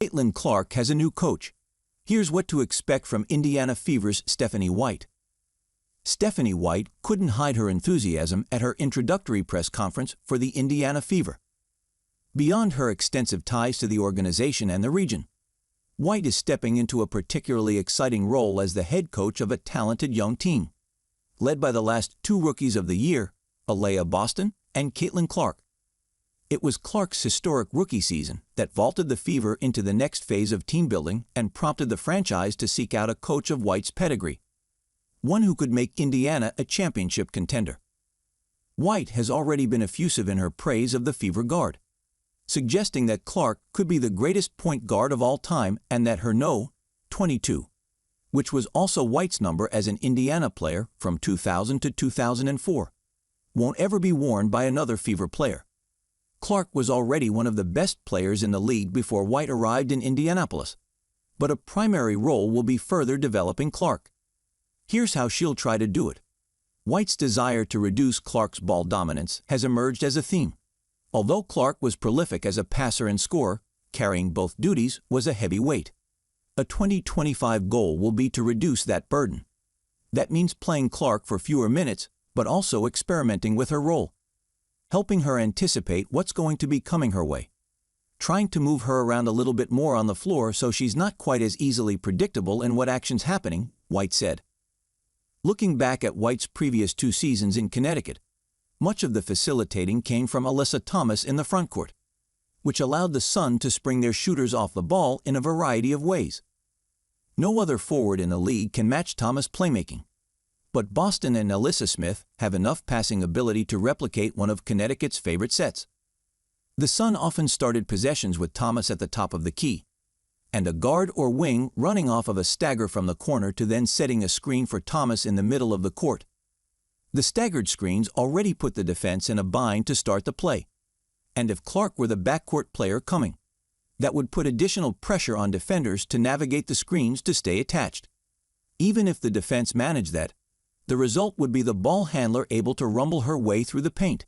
Caitlin Clark has a new coach. Here's what to expect from Indiana Fever's Stephanie White. Stephanie White couldn't hide her enthusiasm at her introductory press conference for the Indiana Fever. Beyond her extensive ties to the organization and the region, White is stepping into a particularly exciting role as the head coach of a talented young team, led by the last two rookies of the year, Aliyah Boston and Caitlin Clark. It was Clark's historic rookie season that vaulted the Fever into the next phase of team building and prompted the franchise to seek out a coach of White's pedigree, one who could make Indiana a championship contender. White has already been effusive in her praise of the Fever guard, suggesting that Clark could be the greatest point guard of all time and that her No. 22, which was also White's number as an Indiana player from 2000 to 2004, won't ever be worn by another Fever player. Clark was already one of the best players in the league before White arrived in Indianapolis, but a primary role will be further developing Clark. Here's how she'll try to do it. White's desire to reduce Clark's ball dominance has emerged as a theme. Although Clark was prolific as a passer and scorer, carrying both duties was a heavy weight. A 2025 goal will be to reduce that burden. That means playing Clark for fewer minutes, but also experimenting with her role, helping her anticipate what's going to be coming her way, trying to move her around a little bit more on the floor so she's not quite as easily predictable in what action's happening, White said. Looking back at White's previous 2 seasons in Connecticut, much of the facilitating came from Alyssa Thomas in the frontcourt, which allowed the Sun to spring their shooters off the ball in a variety of ways. No other forward in the league can match Thomas' playmaking, but Boston and Alyssa Smith have enough passing ability to replicate one of Connecticut's favorite sets. The Sun often started possessions with Thomas at the top of the key, and a guard or wing running off of a stagger from the corner to then setting a screen for Thomas in the middle of the court. The staggered screens already put the defense in a bind to start the play, and if Clark were the backcourt player coming, that would put additional pressure on defenders to navigate the screens to stay attached. Even if the defense managed that, the result would be the ball handler able to rumble her way through the paint.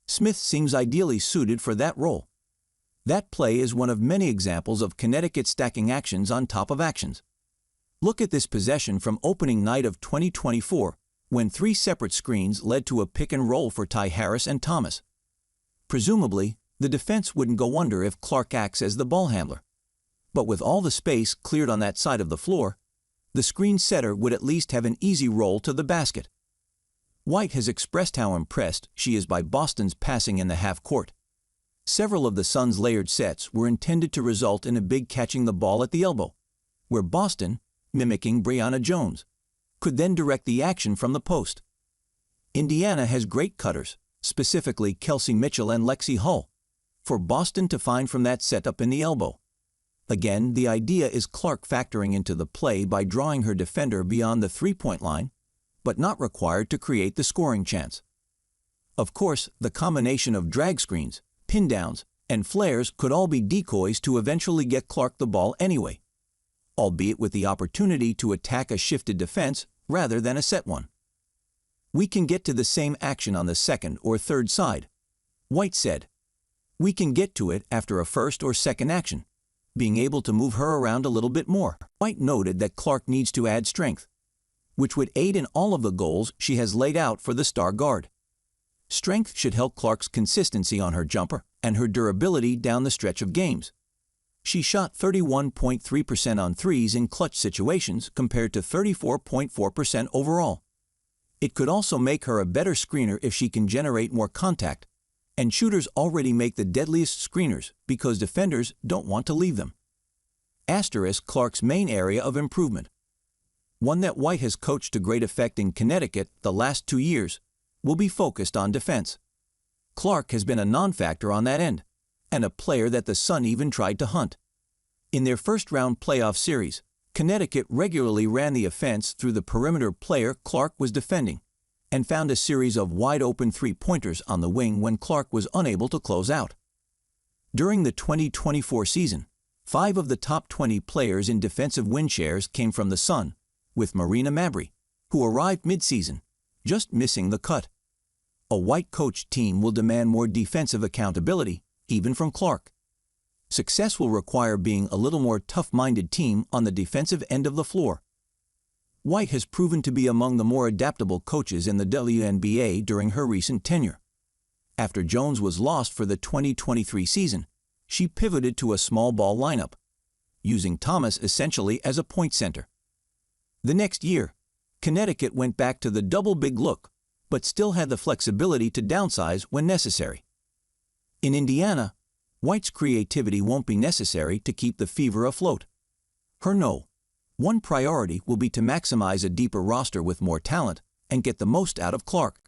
Smith seems ideally suited for that role. That play is one of many examples of Connecticut stacking actions on top of actions. Look at this possession from opening night of 2024, when 3 separate screens led to a pick and roll for Ty Harris and Thomas. Presumably, the defense wouldn't go under if Clark acts as the ball handler. But with all the space cleared on that side of the floor, the screen setter would at least have an easy roll to the basket. White has expressed how impressed she is by Boston's passing in the half court. Several of the Suns' layered sets were intended to result in a big catching the ball at the elbow, where Boston, mimicking Brianna Jones, could then direct the action from the post. Indiana has great cutters, specifically Kelsey Mitchell and Lexi Hull, for Boston to find from that setup in the elbow. Again, the idea is Clark factoring into the play by drawing her defender beyond the three-point line, but not required to create the scoring chance. Of course, the combination of drag screens, pin downs, and flares could all be decoys to eventually get Clark the ball anyway, albeit with the opportunity to attack a shifted defense rather than a set one. We can get to the same action on the second or third side, White said. We can get to it after a first or second action, being able to move her around a little bit more. White noted that Clark needs to add strength, which would aid in all of the goals she has laid out for the star guard. Strength should help Clark's consistency on her jumper and her durability down the stretch of games. She shot 31.3% on threes in clutch situations compared to 34.4% overall. It could also make her a better screener if she can generate more contact, and shooters already make the deadliest screeners because defenders don't want to leave them. Asterisk Clark's main area of improvement, one that White has coached to great effect in Connecticut the last 2 years, will be focused on defense. Clark has been a non-factor on that end, and a player that the Sun even tried to hunt. In their first-round playoff series, Connecticut regularly ran the offense through the perimeter player Clark was defending, and found a series of wide-open three-pointers on the wing when Clark was unable to close out. During the 2024 season, 5 of the top 20 players in defensive win shares came from the Sun, with Marina Mabrey, who arrived mid-season, just missing the cut. A White-coached team will demand more defensive accountability, even from Clark. Success will require being a little more tough-minded team on the defensive end of the floor. White has proven to be among the more adaptable coaches in the WNBA during her recent tenure. After Jones was lost for the 2023 season, she pivoted to a small ball lineup, using Thomas essentially as a point center. The next year, Connecticut went back to the double big look, but still had the flexibility to downsize when necessary. In Indiana, White's creativity won't be necessary to keep the Fever afloat. Her one priority will be to maximize a deeper roster with more talent and get the most out of Clark.